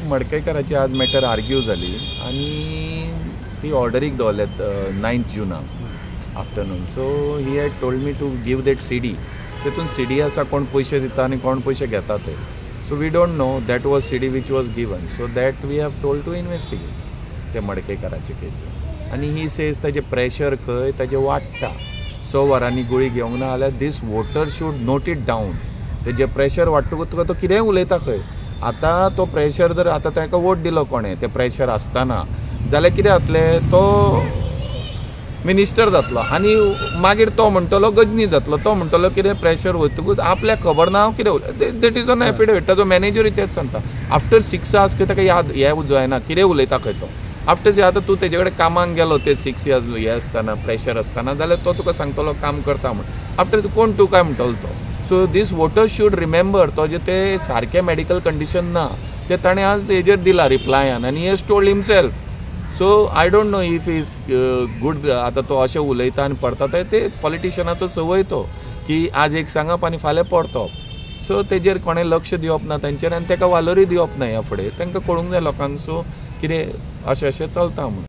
मडकयकाराची आज matter argue जाली आनी ती ऑर्डरीक दवरल्यात 9th जुना afternoon. So he had told me to give that CD. तेतून CD आसा कोण पयशे दिता आनी कोण पयशे घेता ते. So we don't know that was CD which was given. So that we have told to investigate ते मडकयकाराचे केसीन. आनी ही सेज ताजें प्रेशर खंय ताजें वाडटा. 100 वरांनी गुळी घेवंक ना जाल्यार this voter should note it down. तेजें प्रेशर वाडटकूच तुका तो कितेंय उलयता खंय. आतां तो प्रेशर जर आतां ताका वोट दिलो कोणें तें प्रेशर आसतना जाल्यार कितें जातलें तो मिनिस्टर जातलो आनी मागीर तो म्हणटलो गजनी जातलो. तो म्हणटलो कितें प्रेशर वयतकूच आपल्याक खबर ना हांव कितें उलय. That is on affidavit. ताजो मॅनेजरूय तेच सांगता. आफ्टर 6 hours ताका याद हें जायना कितें उलयता खंय तो. आफ्टर आतां तूं तेजे कडेन कामाक गेलो ते 6 years हें आसतना प्रेशर आसतना जाल्यार तो तुका सांगतलो काम करता म्हूण. आफ्टर कोण तूं काय म्हणटलो तो. So these voters should remember तो जे ते सारकें मेडिकल कंडिशन ना ते ताणें आज हेजेर दिला रिप्लायान आनी he has told himself. So I don't know if is good. आतां तो अशें उलयता आनी पडटा ते पॉलिटिशनाचो संवय तो की आज एक सांगप आनी फाल्यां पडटप. सो तेजेर कोणें लक्ष दिवप ना तांचेर आनी ताका वालोरूय दिवप ना ह्या फुडें. तांकां कळूंक जाय लोकांक. सो कितें अशें चलता म्हणून.